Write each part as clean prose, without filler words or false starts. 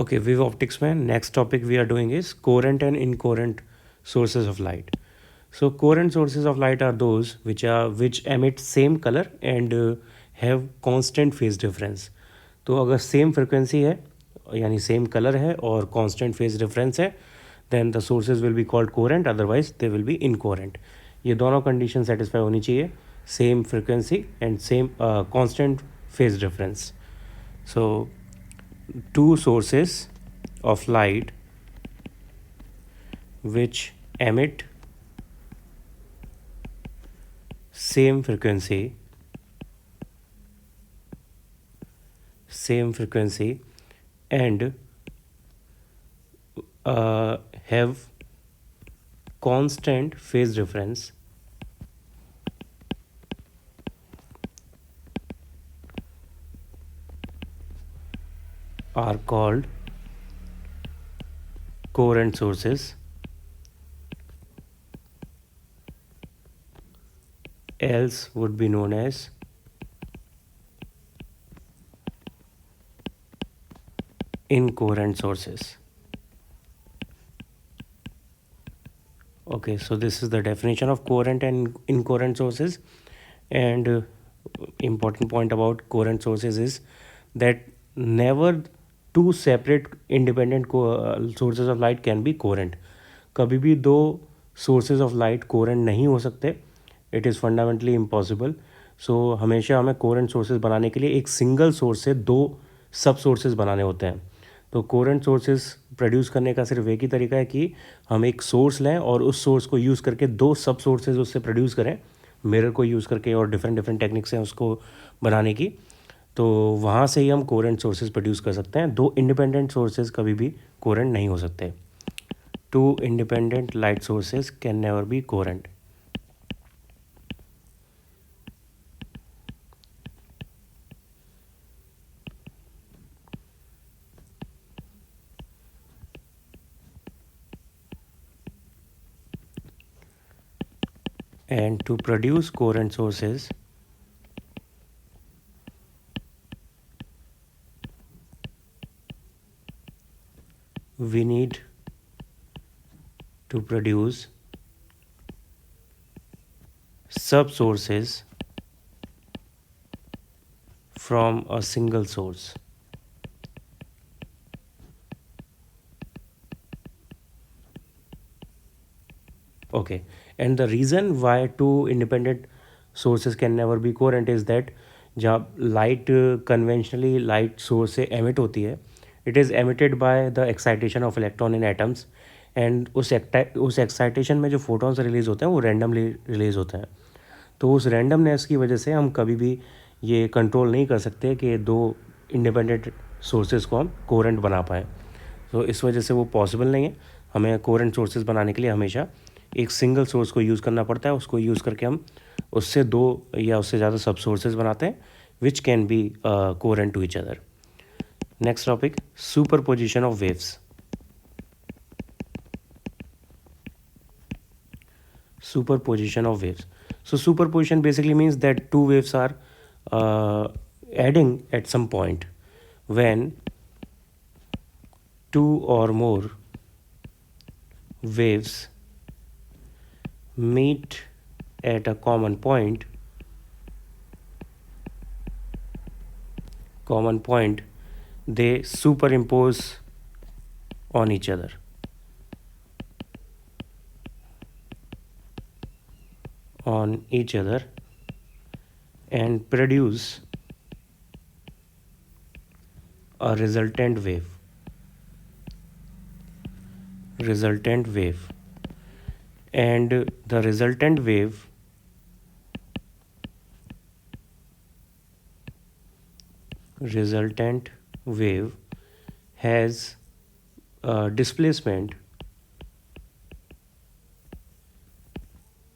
Okay, wave optics में next topic we are doing is coherent and incoherent sources of light. So coherent sources of light are those which emit same color and have constant phase difference. तो अगर same frequency है यानी same colour है और constant phase difference है then the sources will be called coherent, otherwise they will be incoherent. ये दोनों condition satisfy होनी चाहिए, same frequency and same constant phase difference. So two sources of light which emit same frequency and have constant phase difference are called coherent sources, else would be known as incoherent sources. Okay, so this is the definition of coherent and incoherent sources. And important point about coherent sources is that never two separate independent sources of light can be coherent. कभी भी दो sources of light coherent नहीं हो सकते. It is fundamentally impossible. So हमेशा हमें coherent sources बनाने के लिए एक single source से दो सब sources बनाने होते हैं. तो कोरेंट सोर्सेज प्रोड्यूस करने का सिर्फ एक ही तरीका है कि हम एक सोर्स लें और उस सोर्स को यूज़ करके दो सब सोर्सेज उससे प्रोड्यूस करें, मिरर को यूज़ करके और डिफरेंट डिफरेंट टेक्निक्स हैं उसको बनाने की. तो वहाँ से ही हम कोरेंट सोर्सेज प्रोड्यूस कर सकते हैं. दो इंडिपेंडेंट सोर्सेज कभी भी कोरेंट नहीं हो सकते. Two independent light sources can never be coherent. And to produce coherent sources, we need to produce sub-sources from a single source. Okay, and the reason why two independent sources can never be coherent is that जब light conventionally light source से emit होती है, it is emitted by the excitation of electron in atoms. And उस excitation में जो photons release होते हैं वो रैंडमली रिलीज़ होते हैं. तो उस रैंडमनेस की वजह से हम कभी भी ये कंट्रोल नहीं कर सकते कि दो इंडिपेंडेंट सोर्सेज को हम कोरेंट बना पाएँ. तो इस वजह से वो पॉसिबल नहीं है. हमें कोरेंट सोर्सेज बनाने के लिए हमेशा एक सिंगल सोर्स को यूज़ करना पड़ता है. उसको यूज़ करके हम उससे दो या उससे ज़्यादा सब सोर्सेज बनाते हैं which can be coherent to each other. Next topic, superposition of waves. Superposition of waves. So superposition basically means that two waves are adding at some point. When two or more waves meet at a common point, they superimpose on each other. And produce a resultant wave. And the resultant wave has displacement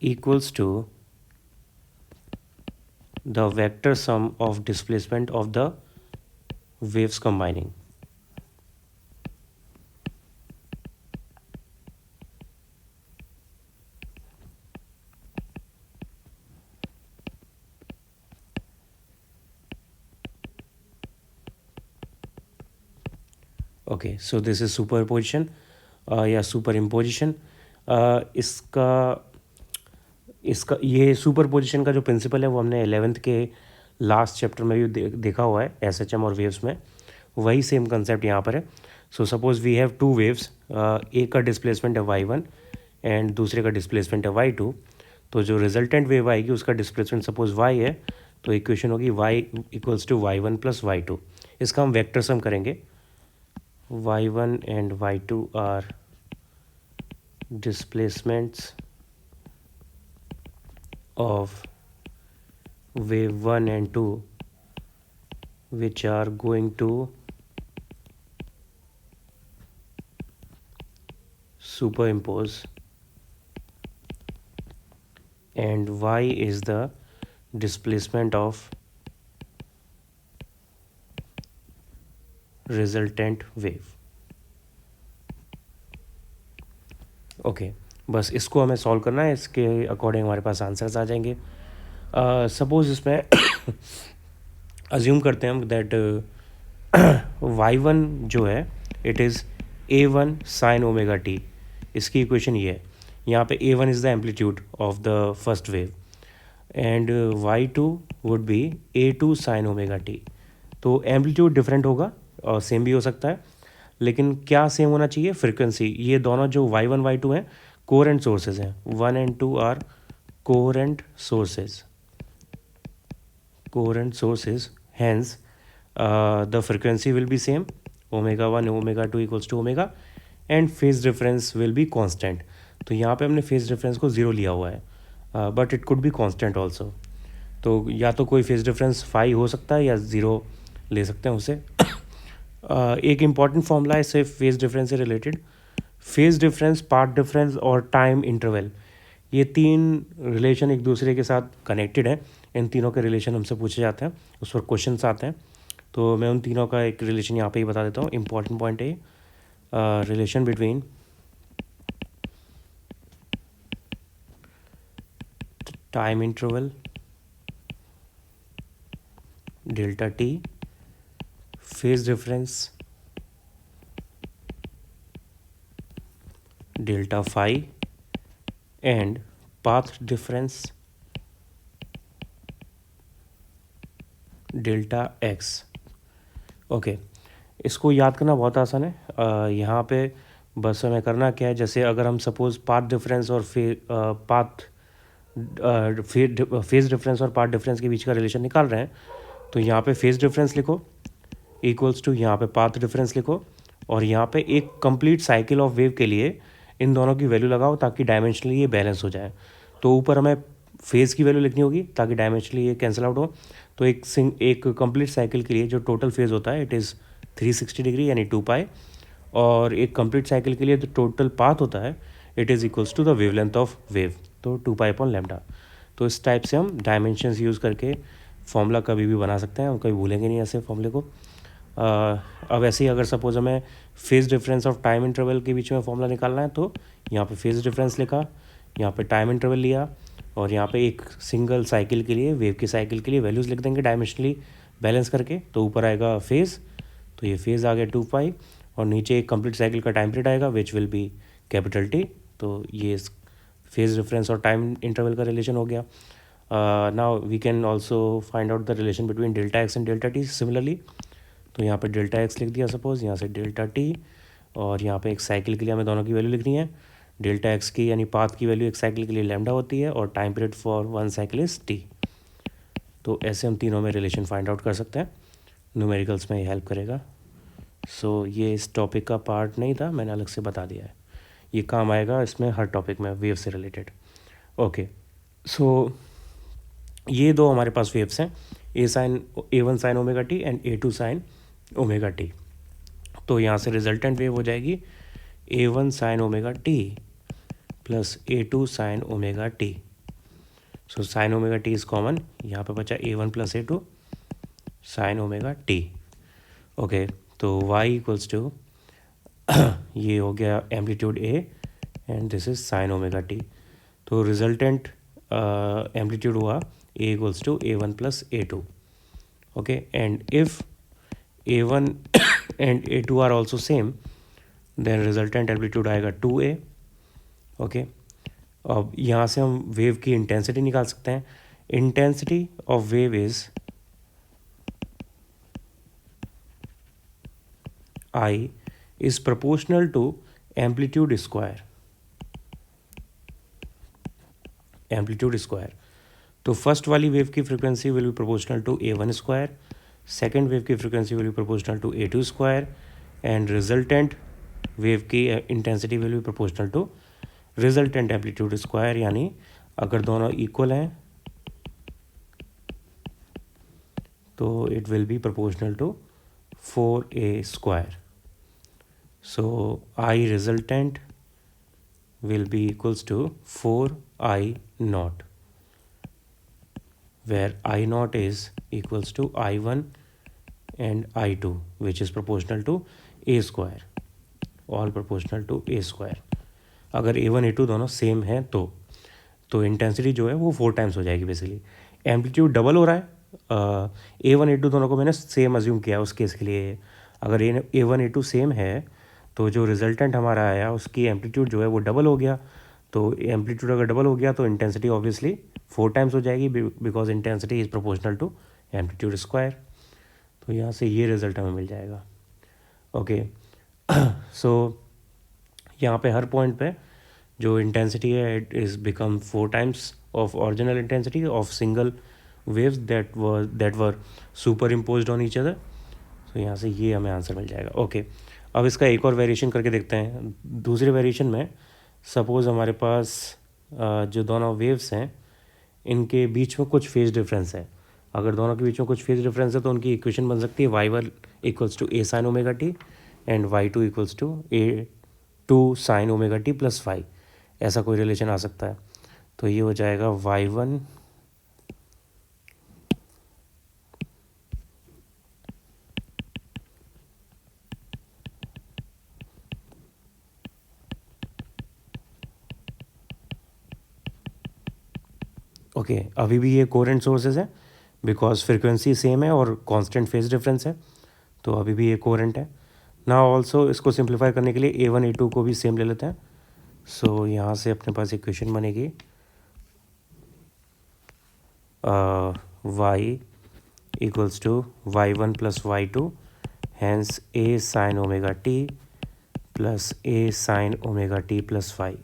equals to the vector sum of displacement of the waves combining. Okay, so this is superposition या super imposition. इसका इसका ये superposition का जो principal है वो हमने 11th के लास्ट चैप्टर में भी देखा हुआ है, एसएचएम और वेव्स में. वही सेम कंसेप्ट यहाँ पर है. So suppose we have two waves, एक का डिस्प्लेसमेंट है y1 एंड दूसरे का डिस्प्लेसमेंट है y2. तो जो रिजल्टेंट वेव आएगी उसका डिस्प्लेसमेंट सपोज y है, तो इक्वेशन होगी y equals to y1 plus y2. इसका हम वेक्टर सम करेंगे. y1 and y2 are displacements of wave 1 and 2 which are going to superimpose, and y is the displacement of resultant wave. Okay, बस इसको हमें solve करना है. इसके according हमारे पास आंसर्स आ जाएंगे. सपोज इसमें अज्यूम करते हैं हम दैट y1 जो है it is a1 sign omega T. इसकी इक्वेशन ये है. यहाँ पे a1 is the amplitude of the first wave and y2 would be a2 sign omega t. तो एम्पलीट्यूड डिफरेंट होगा और सेम भी हो सकता है, लेकिन क्या सेम होना चाहिए? फ्रीक्वेंसी. ये दोनों जो y1 y2 हैं कोरेंट सोर्सेज हैं. 1 and 2 are coherent sources. Coherent sources, hence the frequency will be same. Omega 1 omega 2 equals to omega and phase difference will be constant. तो यहाँ पे हमने फेज डिफरेंस को ज़ीरो लिया हुआ है, but it could be constant also. तो या तो कोई फेज डिफरेंस 5 हो सकता है या ज़ीरो ले सकते हैं उसे. एक इम्पॉर्टेंट फॉर्मूला है इससे फेज डिफरेंस से related. Phase difference, path difference और टाइम इंटरवल, ये तीन रिलेशन एक दूसरे के साथ कनेक्टेड हैं. इन तीनों के रिलेशन हमसे पूछे जाते हैं, उस पर क्वेश्चन आते हैं. तो मैं उन तीनों का एक रिलेशन यहाँ पे ही बता देता हूँ. इम्पॉर्टेंट पॉइंट है relation between time interval delta t, phase difference delta phi and path difference delta x. Okay, इसको याद करना बहुत आसान है. यहाँ पे बस हमें करना क्या है, जैसे अगर हम सपोज पाथ डिफरेंस और फेज डिफरेंस और पाथ डिफरेंस के बीच का रिलेशन निकाल रहे हैं, तो यहाँ पे फेज डिफरेंस लिखो इक्वल्स टू यहाँ पे पाथ डिफरेंस लिखो, और यहाँ पे एक कंप्लीट साइकिल ऑफ वेव के लिए इन दोनों की वैल्यू लगाओ ताकि डायमेंशनली ये बैलेंस हो जाए. तो ऊपर हमें फेज़ की वैल्यू लिखनी होगी ताकि डायमेंशनली ये कैंसिल आउट हो. तो एक कंप्लीट साइकिल के लिए जो टोटल फेज़ होता है इट इज़ 360 डिग्री यानी 2 पाई, और एक कंप्लीट साइकिल के लिए जो टोटल पाथ होता है it is equals to the wavelength of wave, तो 2 पाई अपॉन लैम्डा. तो इस टाइप से हम डायमेंशंस यूज़ करके फॉर्मूला कभी भी बना सकते हैं, हम कभी भूलेंगे नहीं ऐसे फॉर्मूले को. अब ऐसे ही अगर सपोज हमें phase difference of time interval के बीच में फॉर्मूला निकालना है, तो यहाँ पे फेज डिफरेंस लिखा, यहाँ पे टाइम इंटरवल लिया, और यहाँ पे एक सिंगल साइकिल के लिए, वेव की साइकिल के लिए वैल्यूज़ लिख देंगे डायमेंशनली बैलेंस करके. तो ऊपर आएगा फेज़, तो ये फेज़ आ गया 2 पाई, और नीचे एक कंप्लीट साइकिल का टाइम पीरियड आएगा which will be capital T. तो ये फेज डिफरेंस और टाइम इंटरवल का रिलेशन हो गया. Now we can also find out the relation between delta x and delta t similarly. तो यहाँ पे डेल्टा एक्स लिख दिया सपोज, यहाँ से डेल्टा टी, और यहाँ पे एक साइकिल के लिए हमें दोनों की वैल्यू लिखनी है. डेल्टा एक्स की यानी पाथ की वैल्यू एक साइकिल के लिए लैम्डा होती है, और time period for one cycle is T. तो ऐसे हम तीनों में रिलेशन फाइंड आउट कर सकते हैं. न्यूमेरिकल्स में ये हेल्प करेगा. सो ये इस टॉपिक का पार्ट नहीं था, मैंने अलग से बता दिया है. ये काम आएगा इसमें हर टॉपिक में वेव से रिलेटेड. ओके, सो ये दो हमारे पास वेव्स हैं, A1 sign omega t and A2 sign omega t. तो यहाँ से रिजल्टेंट वेव हो जाएगी A1 sign omega t plus A2 sign omega T. So sine omega T is common, यहाँ पे बचा A1 plus A2 sign omega T. Okay, तो y equals to ये हो गया amplitude A and this is sine omega t. तो resultant amplitude हुआ A equals to A1 plus A2. Okay, and if A1 and A2 are also same, then resultant amplitude आएगा 2A। Okay, अब यहाँ से हम वेव की intensity निकाल सकते हैं। Intensity of wave is I is proportional to amplitude square, amplitude square. तो फर्स्ट वाली वेव की frequency will be proportional to A1 square, second wave की frequency will be proportional to A2 square, and resultant wave की intensity will be proportional to resultant amplitude square. यानी अगर दोनों equal हैं तो it will be proportional to 4A square. So I resultant will be equals to 4I naught, where I naught is equals to I1 and I2, which is proportional to A square, all proportional to A square। अगर A1 A2 दोनों same हैं तो intensity जो है वो 4 times हो जाएगी। Basically amplitude double हो रहा है। A1 A2 दोनों को मैंने सेम अज्यूम किया उस केस के लिए। अगर A1 A2 सेम है तो जो रिजल्टेंट हमारा आया उसकी एम्पलीट्यूड जो है वो डबल हो गया। तो एम्पलीट्यूड अगर डबल हो गया तो इंटेंसिटी ऑब्वियसली 4 टाइम्स हो जाएगी, because intensity is proportional to amplitude square. तो यहाँ से ये रिजल्ट हमें मिल जाएगा। ओके, सो यहाँ पे हर पॉइंट पे जो इंटेंसिटी है it is become 4 times of original intensity of single waves that were super imposed on each other. तो यहाँ से ये हमें आंसर मिल जाएगा। ओके, अब इसका एक और वेरिएशन करके देखते हैं। दूसरे वेरिएशन में सपोज़ हमारे पास जो दोनों वेव्स हैं इनके बीच में कुछ फेज डिफरेंस है। अगर दोनों के बीच में कुछ फेज डिफरेंस है तो उनकी इक्वेशन बन सकती है y1 equals to A sin omega t and y2 equals to A2 sin omega t plus phi. ऐसा कोई रिलेशन आ सकता है। तो ये हो जाएगा y1 ओके अभी भी ये कोरेंट सोर्सेज है बिकॉज फ्रिक्वेंसी सेम है और कांस्टेंट फेज डिफरेंस है, तो अभी भी ये कोरेंट है ना। ऑल्सो इसको सिंप्लीफाई करने के लिए A1 A2 को भी सेम ले लेते हैं। सो यहाँ से अपने पास इक्वेशन बनेगी y equals to y1 plus y2 hence A sin omega t plus A sin omega t plus phi.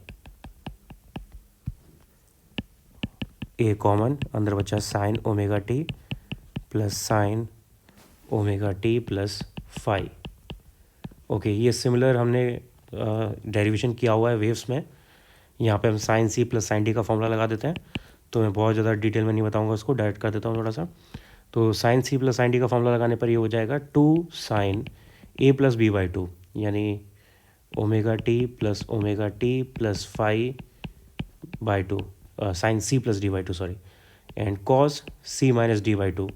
A common अंदर बचा sine omega t plus sine omega t plus phi. Okay, ये similar हमने derivation किया हुआ है waves में। यहाँ पे हम sine C plus sine D का फॉर्मूला लगा देते हैं। तो मैं बहुत ज़्यादा डिटेल में नहीं बताऊँगा, उसको डायरेक्ट कर देता हूँ थोड़ा सा। तो sine C plus sine D का फॉर्मूला लगाने पर ये हो जाएगा 2 sine A plus B by 2, यानी omega t plus phi by 2, sine C plus D by 2 sorry, and cos C minus D by 2।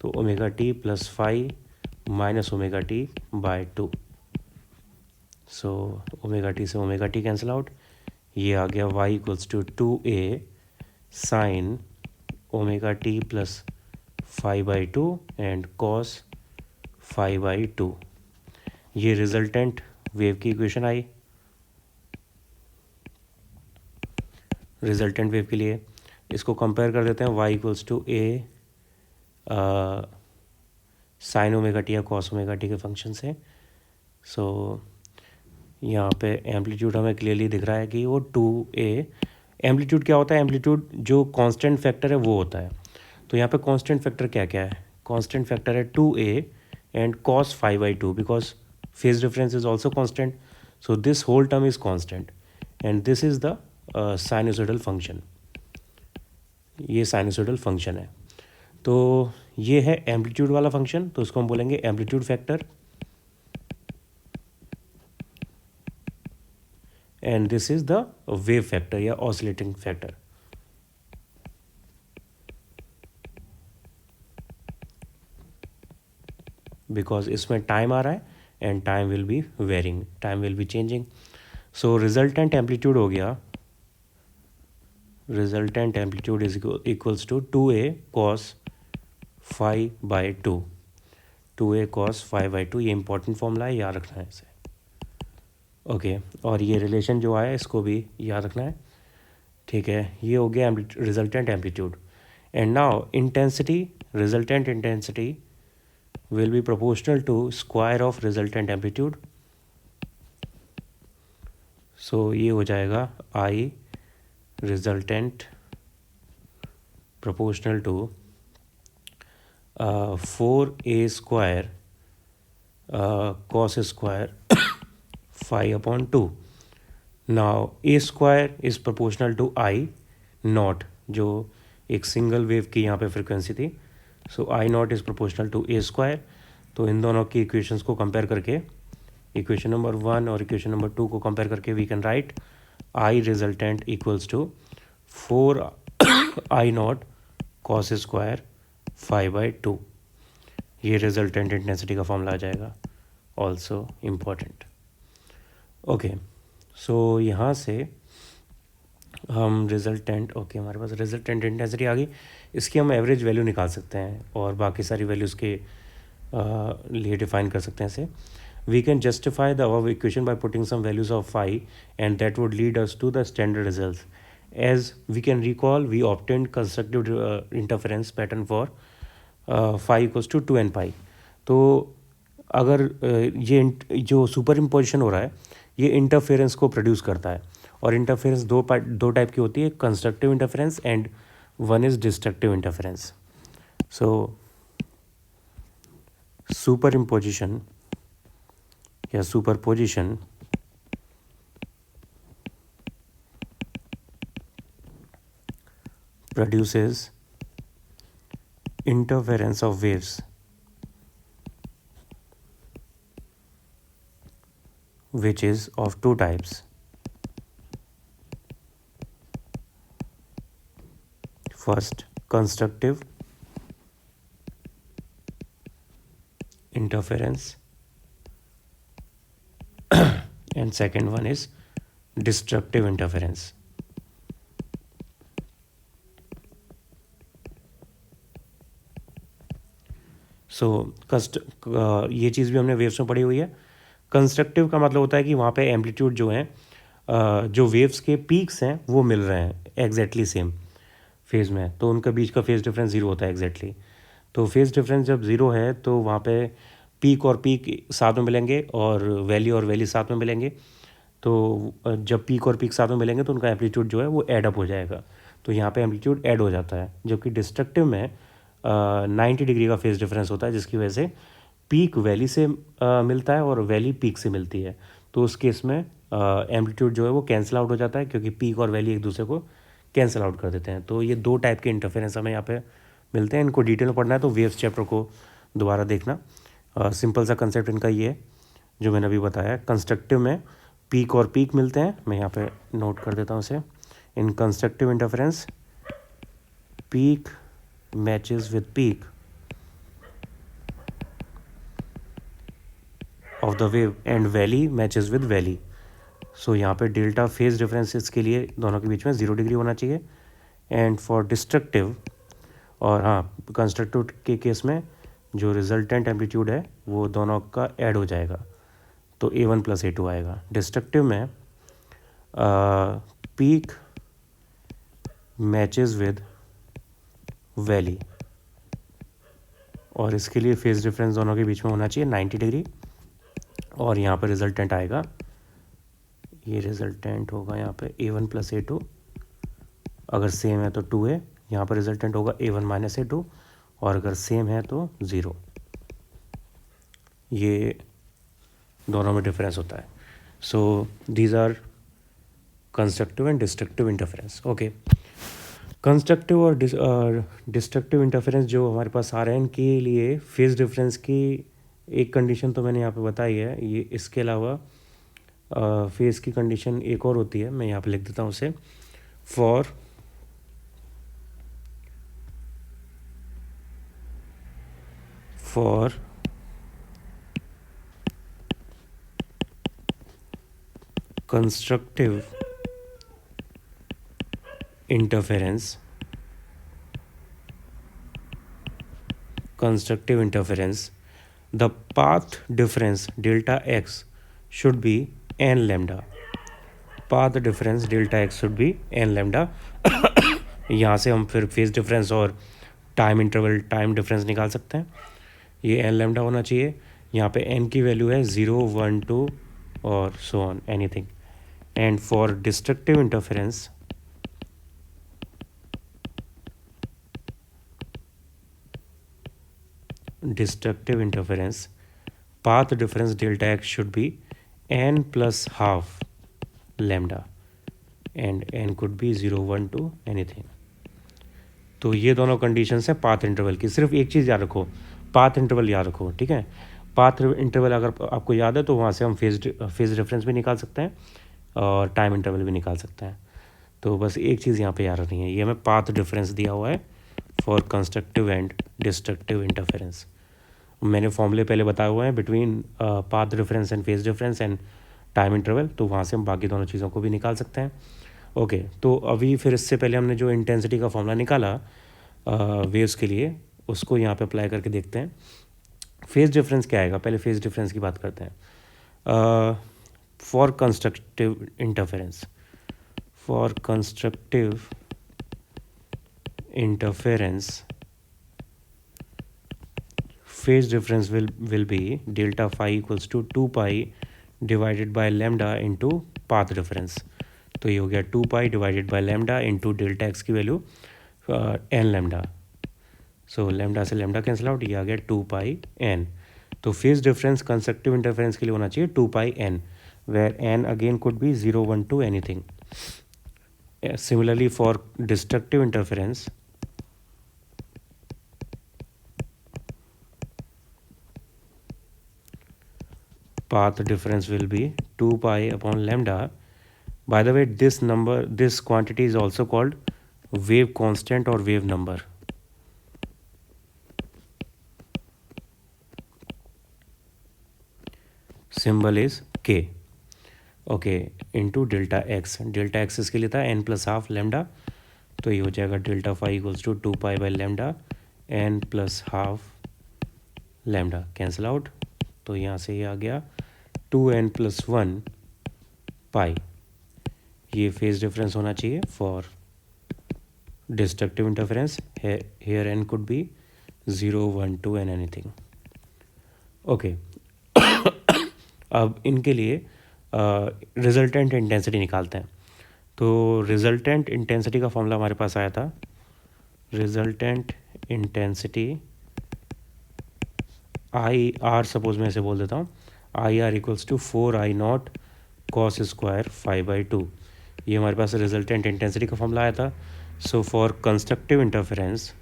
तो omega t plus phi minus omega t by 2। So omega t से omega t cancel out. ये आ गया y equals to 2A sign omega t plus phi by 2 and cos phi by 2। ये resultant wave की equation आई resultant wave के लिए। इसको कंपेयर कर देते हैं y equals to A sine omega t या कॉस ओमेगा टी के फंक्शन से। सो यहाँ पे एम्पलीट्यूड हमें क्लियरली दिख रहा है कि वो 2A। एम्पलीट्यूड क्या होता है? एम्पलीट्यूड जो कांस्टेंट फैक्टर है वो होता है। तो यहाँ पे कांस्टेंट फैक्टर क्या क्या है? कांस्टेंट फैक्टर है 2A and cos phi by 2, because phase difference is also constant. So this whole term is constant and this is the sinusoidal function. ये साइनोसॉइडल फंक्शन है। तो ये है एम्पलीट्यूड वाला फंक्शन, तो इसको हम बोलेंगे amplitude factor, and this is the wave factor या ऑसिलेटिंग फैक्टर। बिकॉज इसमें टाइम आ रहा है and time will be varying, time will be changing. So resultant amplitude हो गया, resultant amplitude is equals to 2A cos phi by 2। 2a cos 5/2, ये important formula है, याद रखना है इसे। ओके, और ये रिलेशन जो आया इसको भी याद रखना है, ठीक है। ये हो गया resultant amplitude. And now intensity, resultant intensity will be proportional to square of resultant amplitude. So ये हो जाएगा I resultant proportional to 4a square cos square phi upon 2. Now a square is proportional to I naught, जो एक single wave की यहाँ पे frequency थी। So I naught is proportional to A square. तो इन दोनों की इक्वेशंस को कंपेयर करके, इक्वेशन नंबर 1 और इक्वेशन नंबर 2 को कंपेयर करके we can write I resultant equals to 4 I naught cos square 5/2। ये रिजल्टेंट इंटेंसिटी का फॉर्मूला आ जाएगा, ऑल्सो इम्पॉर्टेंट। ओके, सो यहाँ से हम रिजल्टेंट, ओके हमारे पास रिजल्टेंट इंटेंसिटी आ गई। इसकी हम एवरेज वैल्यू निकाल सकते हैं और बाकी सारी वैल्यूज़ के लिए डिफाइन कर सकते हैं इसे। We can justify the above equation by putting some values of phi and that would lead us to the standard result. As we can recall, we obtained constructive interference pattern for phi equals to 2n pi. तो अगर ये जो super imposition हो रहा है ये interference को produce करता है, और इंटरफेरेंस दो टाइप की होती है, constructive interference and one is destructive interference. So super imposition या superposition produces interference of waves which is of two types. First, constructive interference and second one is destructive interference. सो ये चीज़ भी हमने waves में पढ़ी हुई है। कंस्ट्रक्टिव का मतलब होता है कि वहाँ पे एम्पलीट्यूड जो है, जो वेव्स के पीक्स हैं वो मिल रहे हैं एग्जैक्टली सेम फेज़ में, तो उनका बीच का फेज़ डिफरेंस ज़ीरो होता है एग्जैक्टली। तो फेज़ डिफरेंस जब ज़ीरो है तो वहाँ पे पीक और पीक साथ में मिलेंगे और वैली साथ में मिलेंगे। तो जब पीक और पीक साथ में मिलेंगे तो उनका एम्पलीट्यूड जो है वो ऐड अप हो जाएगा, तो यहाँ पे एम्पलीट्यूड ऐड हो जाता है। जबकि डिस्ट्रक्टिव में 90 डिग्री का फेज़ डिफरेंस होता है, जिसकी वजह से पीक वैली से मिलता है और वैली पीक से मिलती है। तो उस केस में एम्पलीट्यूड जो है वो कैंसिल आउट हो जाता है, क्योंकि पीक और वैली एक दूसरे को कैंसिल आउट कर देते हैं। तो ये दो टाइप के इंटरफेरेंस हमें यहाँ पे मिलते हैं। इनको डिटेल में पढ़ना है तो वेव्स चैप्टर को दोबारा देखना। सिंपल सा कंसेप्ट इनका ये है जो मैंने अभी बताया। कंस्ट्रक्टिव में पीक और पीक मिलते हैं, मैं यहाँ पे नोट कर देता हूँ इसे। In constructive interference peak matches with peak of the wave and valley matches with valley. So यहाँ पे डेल्टा फेज डिफरेंसेस के लिए दोनों के बीच में 0 डिग्री होना चाहिए। एंड फॉर डिस्ट्रक्टिव और हाँ कंस्ट्रक्टिव के केस में जो रिजल्टेंट एम्पलीट्यूड है वो दोनों का ऐड हो जाएगा, तो A1 + A2 आएगा। डिस्ट्रक्टिव में पीक मैचेस विद वैली, और इसके लिए फेज डिफरेंस दोनों के बीच में होना चाहिए 90 डिग्री। और यहाँ पर रिजल्टेंट आएगा, ये रिजल्टेंट होगा यहाँ पे A1 + A2, अगर सेम है तो 2A। यहाँ पर रिजल्टेंट होगा A1 - A2, और अगर सेम है तो 0। ये दोनों में डिफरेंस होता है। So these are constructive and destructive interference. Okay, constructive और डिस्ट्रक्टिव इंटरफेरेंस जो हमारे पास आ रहे हैं, इनके लिए फेज डिफरेंस की एक कंडीशन तो मैंने यहाँ पे बताई है। ये इसके अलावा फेज की कंडीशन एक और होती है, मैं यहाँ पे लिख देता हूँ उसे। For constructive interference the path difference delta x should be n lambda. Path difference delta x should be n lambda. यहाँ से हम फिर फेज डिफरेंस और टाइम इंटरवल टाइम डिफरेंस निकाल सकते हैं। ये एन लेमडा होना चाहिए। यहाँ पे एन की वैल्यू है 0, 1, 2 और so on anything. And for destructive interference path difference delta x should be n plus half lambda and n could be 0, 1, 2 anything। तो ये दोनों कंडीशंस हैं पाथ इंटरवल की। सिर्फ एक चीज़ याद रखो, पाथ इंटरवल याद रखो, ठीक है। पाथ इंटरवल अगर आपको याद है तो वहाँ से हम फेज डिफरेंस भी निकाल सकते हैं और टाइम इंटरवल भी निकाल सकते हैं। तो बस एक चीज़ यहाँ पे याद रखनी है, ये हमें पाथ डिफरेंस दिया हुआ है for constructive and destructive interference. मैंने फॉर्मूले पहले बताए हुए हैं between path difference and phase difference and time interval, तो वहाँ से हम बाकी दोनों चीज़ों को भी निकाल सकते हैं। ओके, तो अभी फिर इससे पहले हमने जो इंटेंसिटी का फॉर्मूला निकाला वेव्स के लिए, उसको यहाँ पे अप्लाई करके देखते हैं फेज डिफरेंस क्या आएगा। पहले फेज डिफरेंस की बात करते हैं। For constructive interference, for constructive interference phase difference will be delta phi equals to 2 pi divided by lambda into path difference। तो ये हो गया 2 pi divided by lambda into delta x की value n lambda। So lambda से lambda cancel out, ये आ गया 2 pi n। तो फेज डिफरेंस कंस्ट्रक्टिव इंटरफेरेंस के लिए होना चाहिए 2 pi n, where n again could be 0, 1, 2 anything. Similarly for destructive interference, path difference will be 2 pi upon lambda। By the way, this quantity is also called wave constant or wave number। Symbol is k। Okay, into delta x. Delta x इसके लिए था n plus half lambda, तो ये हो जाएगा delta phi equals to 2 pi by lambda n plus half lambda cancel out. तो यहाँ से ये आ गया 2n प्लस 1 पाई। ये फेज डिफरेंस होना चाहिए for destructive interference. Here n could be 0, 1, 2 and anything. Okay, अब इनके लिए रिजल्टेंट इंटेंसिटी निकालते हैं। तो रिजल्टेंट इंटेंसिटी का फॉर्मूला हमारे पास आया था। Resultant intensity I R, suppose मैं इसे बोल देता हूँ, I R equals to 4I0 cos square 5/2। ये हमारे पास रिजल्टेंट इंटेंसिटी का फॉर्मूला आया था। सो फॉर कंस्ट्रक्टिव इंटरफेरेंस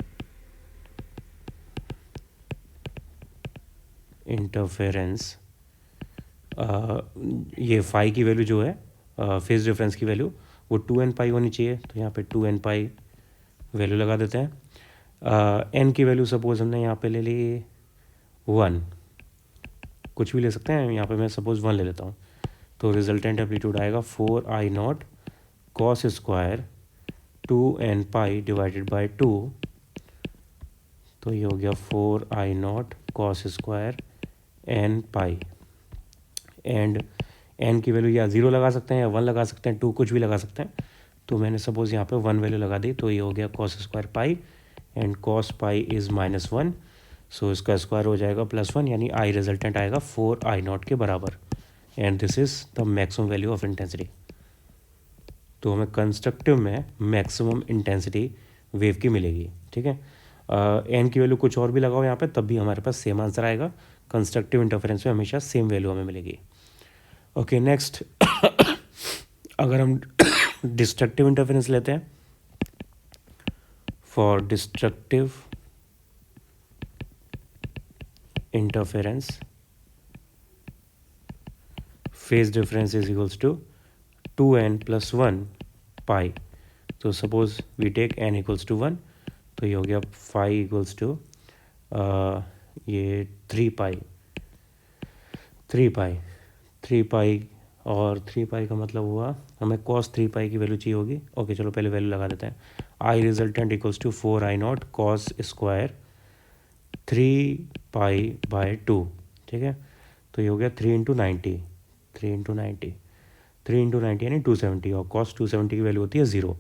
ये फाई की वैल्यू जो है फेज डिफरेंस की वैल्यू, वो 2n पाई होनी चाहिए। तो यहाँ पे 2n पाई वैल्यू लगा देते हैं। n की वैल्यू सपोज हमने यहाँ पे ले ली 1, कुछ भी ले सकते हैं, यहाँ पे मैं सपोज 1 ले लेता हूँ। तो रिजल्टेंट एम्पलीट्यूड आएगा 4I0 cos square 2n pi divided by 2। तो ये हो गया 4I0 cos square n pi. And n की वैल्यू या 0 लगा सकते हैं या 1 लगा सकते हैं, 2 कुछ भी लगा सकते हैं। तो मैंने सपोज यहाँ पे 1 वैल्यू लगा दी, तो ये हो गया cos square pi and cos pi is -1। सो इसका स्क्वायर हो जाएगा +1, यानी आई रिजल्टेंट आएगा 4I0 के बराबर। And this is the maximum value of intensity. तो हमें कंस्ट्रक्टिव में मैक्सिमम इंटेंसिटी वेव की मिलेगी, ठीक है। एन की वैल्यू कुछ और भी लगाओ यहाँ पे, तब भी हमारे पास सेम आंसर आएगा। कंस्ट्रक्टिव इंटरफेरेंस में हमेशा सेम वैल्यू हमें मिलेगी। ओके, नेक्स्ट अगर हम डिस्ट्रक्टिव इंटरफेरेंस लेते हैं, for destructive interference phase difference is equals to 2n plus 1 pi. तो suppose we take n equals to 1, तो ये हो गया फाई इक्वल्स टू ये 3 पाई और 3 पाई का मतलब हुआ हमें कॉस 3 पाई की वैल्यू चाहिए होगी। ओके, चलो पहले वैल्यू लगा देते हैं। I resultant equals to 4I0 cos square 3 पाई/2, ठीक है। तो ये हो गया 3 × 90, 3 × 90, 3 × 90 यानी 270, और कॉस 270 की वैल्यू होती है 0,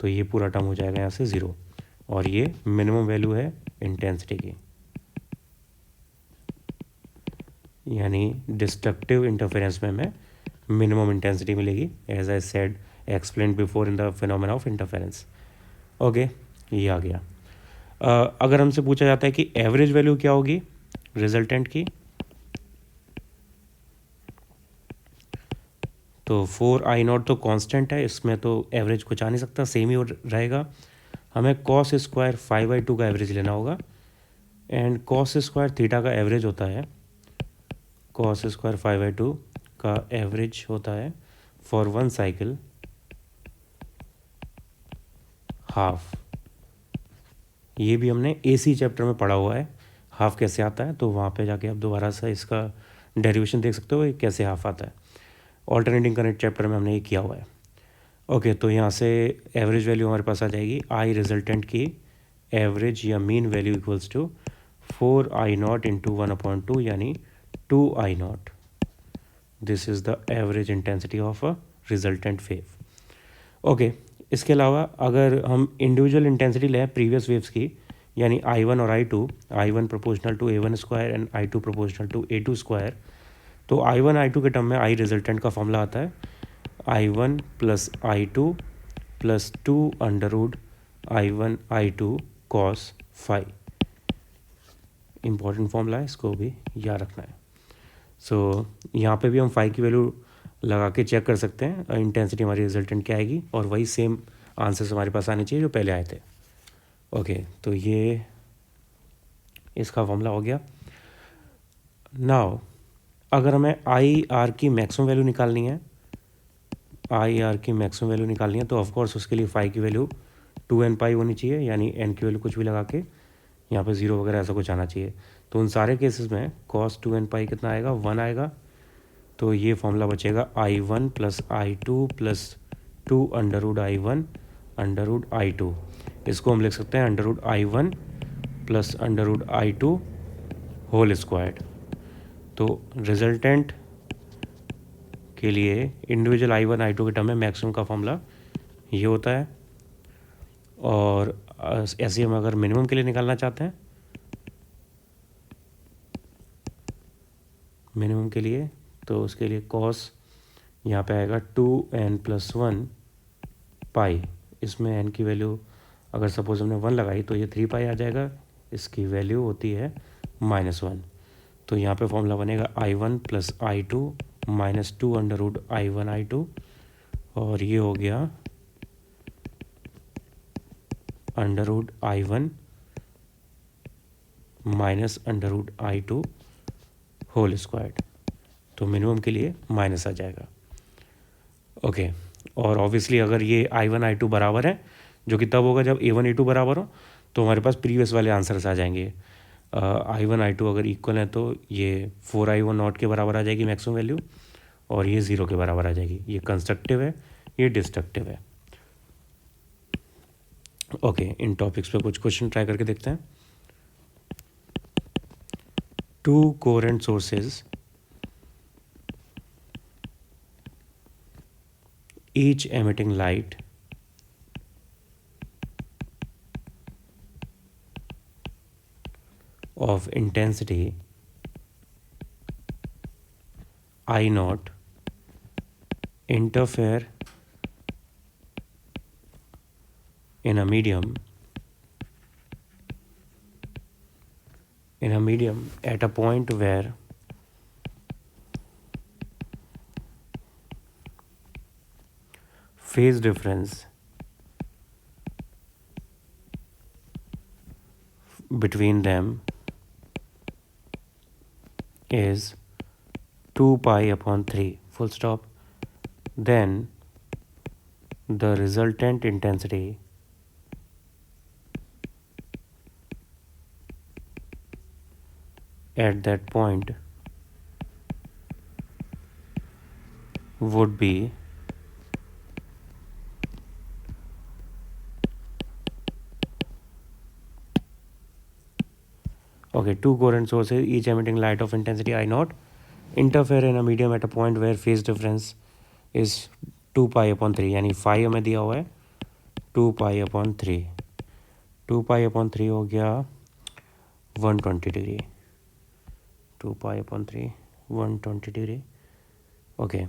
तो ये पूरा टर्म हो जाएगा यहाँ से 0, और ये मिनिमम वैल्यू है इंटेंसिटी की, यानी डिस्ट्रक्टिव इंटरफेरेंस में हमें मिनिमम इंटेंसिटी मिलेगी, as I said explain before in the phenomena of interference. Okay, ये आ गया। अगर हमसे पूछा जाता है कि एवरेज वैल्यू क्या होगी रिजल्टेंट की, तो 4I0 तो कांस्टेंट है, इसमें तो एवरेज कुछ आ नहीं सकता, सेम ही रहेगा। हमें कॉस स्क्वायर 5/2 का एवरेज लेना होगा, एंड कॉस स्क्वायर थीटा का एवरेज होता है, कॉस स्क्वायर 5/2 का एवरेज होता है फॉर 1 साइकिल हाफ। ये भी हमने AC चैप्टर में पढ़ा हुआ है, हाफ कैसे आता है, तो वहाँ पे जाके आप दोबारा से इसका डेरिवेशन देख सकते हो ये कैसे हाफ आता है। ऑल्टरनेटिंग करंट चैप्टर में हमने ये किया हुआ है। ओके, तो यहाँ से एवरेज वैल्यू हमारे पास आ जाएगी, आई रिजल्टेंट की एवरेज या mean value equals to 4I0 × 1/2 यानी 2I0। This is the average intensity of a resultant wave. Okay, इसके अलावा अगर हम इंडिविजुअल इंटेंसिटी लें प्रीवियस वेव्स की, यानी I1 और I2, I1 proportional to A1 square and I2 proportional to A2 square, तो I1 I2 के टर्म में आई रिजल्टेंट का फॉर्मूला आता है I1 + I2 + 2 √I1 I2 cos phi। Important formula है, इसको भी याद रखना है। सो यहाँ पे भी हम फाई की वैल्यू लगा के चेक कर सकते हैं इंटेंसिटी हमारी रिजल्टेंट क्या आएगी, और वही सेम आंसर्स हमारे पास आने चाहिए जो पहले आए थे। ओके, तो ये इसका फॉर्मूला हो गया। नाउ अगर हमें IR की मैक्सिमम वैल्यू निकालनी है, IR की मैक्सिमम वैल्यू निकालनी है, तो ऑफकोर्स उसके लिए फाई की वैल्यू 2n पाई होनी चाहिए, यानी n की वैल्यू कुछ भी लगा के यहाँ पे 0 वगैरह ऐसा कुछ आना चाहिए। तो उन सारे केसेस में cos 2n पाई कितना आएगा, 1 आएगा। तो ये फॉर्मूला बचेगा I1 + I2 + 2 √I1 √I2। इसको हम लिख सकते हैं √I1 + √I2 होल स्क्वायर्ड। तो रिजल्टेंट के लिए इंडिविजुअल I1 I2 के टर्म में मैक्सिमम का फॉर्मूला ये होता है, और ऐसे हम अगर मिनिमम के लिए निकालना चाहते हैं, मिनिमम के लिए, तो उसके लिए कॉस यहाँ पे आएगा 2n + 1 पाई। इसमें n की वैल्यू अगर सपोज हमने 1 लगाई तो ये 3 पाई आ जाएगा, इसकी वैल्यू होती है -1। तो यहाँ पे फॉर्मूला बनेगा I1 + I2 - 2 √I1 I2, और ये हो गया √I1 - √I2 होल स्क्वायर्ड। तो मिनिमम के लिए माइनस आ जाएगा। ओके, और ऑब्वियसली अगर ये I1 I2 बराबर है, जो कि तब होगा जब A1 A2 बराबर हो, तो हमारे पास प्रीवियस वाले आंसर्स आ जाएंगे। I1 I2 अगर इक्वल है तो ये 4I1 के बराबर आ जाएगी मैक्सिमम वैल्यू, और ये 0 के बराबर आ जाएगी। ये कंस्ट्रक्टिव है, ये डिस्ट्रक्टिव है। ओके, इन टॉपिक्स पे कुछ क्वेश्चन ट्राई करके देखते हैं। 2 coherent sources each emitting light of intensity I0 interfere in a medium at a point where phase difference between them is 2 pi/3 full stop, then the resultant intensity at that point would be Okay, two coherent sources, each emitting light of intensity I naught, interfere in a medium at a point where phase difference is 2 pi upon 3, यानी phi हमें दिया हुआ है 2 pi upon 3, 2 pi upon 3 हो गया 120 degree, 2 pi upon 3 120 degree. Okay,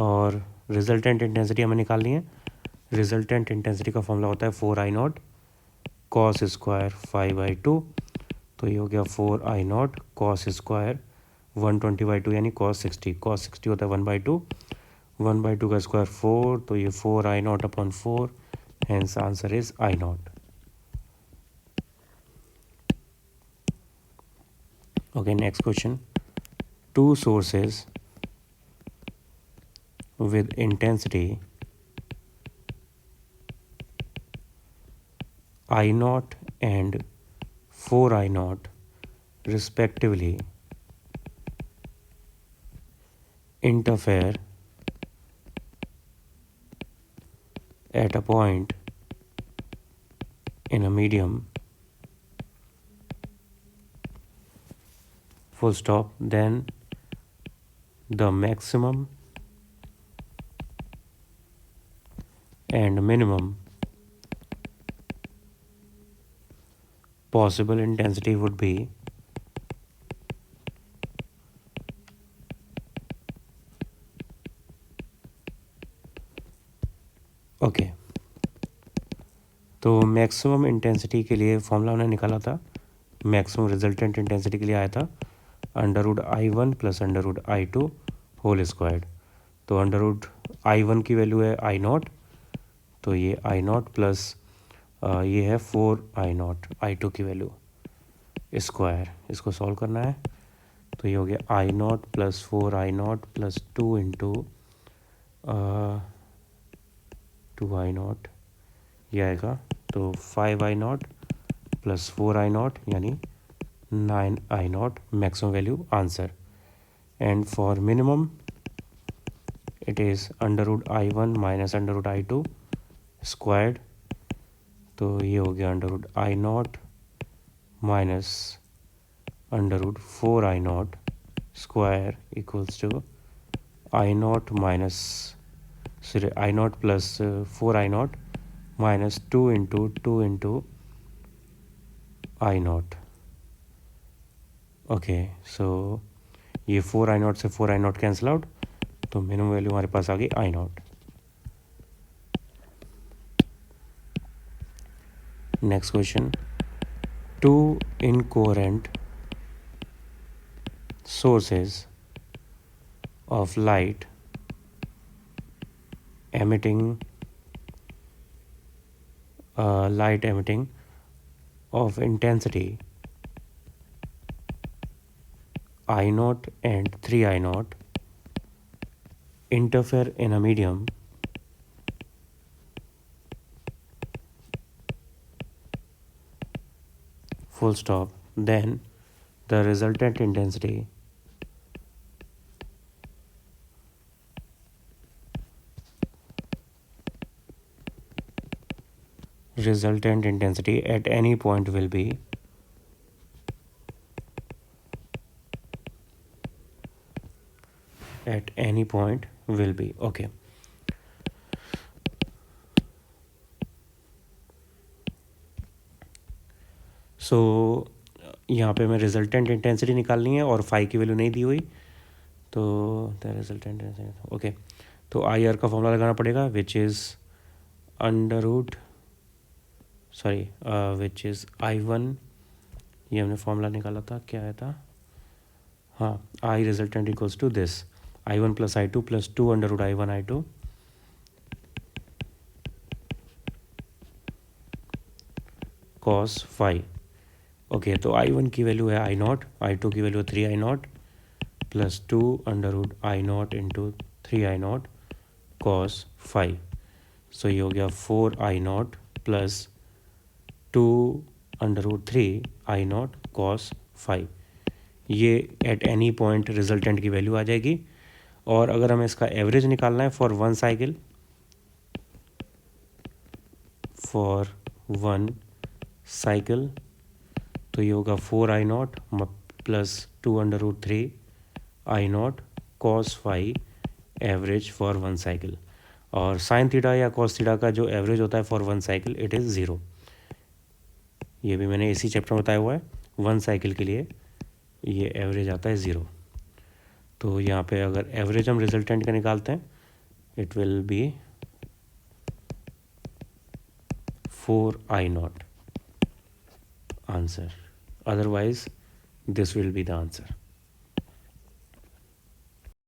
और resultant intensity हमें निकालनी है। रिजल्टेंट इंटेंसिटी का फॉर्मूला होता है 4 आई नॉट कॉस स्क्वायर 5/2, तो ये हो गया 4 आई नॉट कॉस स्क्वायर 120/2 यानी कॉस 60, कॉस 60 होता है 1/2, 1/2 का स्क्वायर 4, तो ये 4 I naught upon 4, hence answer is I naught. Okay, next question. Two sources with intensity I naught and 4 I naught respectively interfere at a point in a medium, full stop, then the maximum and minimum possible intensity would be okay. तो maximum intensity के लिए formula हमने निकाला था, maximum resultant intensity के लिए आया था √I1 + √I2 होल स्क्वायर्ड। तो √I1 की वैल्यू है आई नॉट, तो ये आई नॉट प्लस ये है 4 आई नॉट I2 की वैल्यू स्क्वायर, इसको सॉल्व करना है। तो ये हो गया I naught plus 4 I naught plus 2 into 2 I naught, ये आएगा तो 5 I naught plus 4 I naught यानी 9 I naught maximum value answer. And for minimum it is √I1 minus √I2 squared, तो ये हो गया √I naught minus √4 I naught square equals to I naught minus sorry I naught plus 4 I naught minus 2 into I naught। Okay, so ये 4 I naught से 4 I naught cancel out, तो minimum value हमारे पास आ गई I naught। Next question, two incoherent sources of light emitting of intensity I naught and 3 I naught interfere in a medium full stop, then the resultant intensity at any point will be okay। सो यहाँ पे हमें resultant intensity निकालनी है और phi की value नहीं दी हुई, तो द रिजल्टेंट ओके, तो आई आर का फॉर्मूला लगाना पड़ेगा which is which is I1, ये हमने फॉर्मूला निकाला था, क्या आया था, हाँ, I resultant equals to this I1 + I2 + 2 √I1 I2 cos phi. Okay, तो I1 की वैल्यू है I नॉट, I2 की वैल्यू है 3 I naught plus 2 √I naught into 3 I naught cos phi. So ये हो गया 4 I naught plus 2 √3 I naught cos phi. ये at any point resultant की वैल्यू आ जाएगी। और अगर हमें इसका एवरेज निकालना है फॉर वन साइकिल तो ये होगा 4 I0 plus 2√3 I0 cos phi average for one cycle. और साइन थीटा या कॉस थीटा का जो एवरेज होता है for one cycle it is 0। ये भी मैंने इसी चैप्टर में बताया हुआ है। वन साइकिल के लिए ये एवरेज आता है 0। तो यहाँ पे अगर एवरेज हम रिजल्टेंट का निकालते हैं it will B 4I0 answer, otherwise this will be the answer.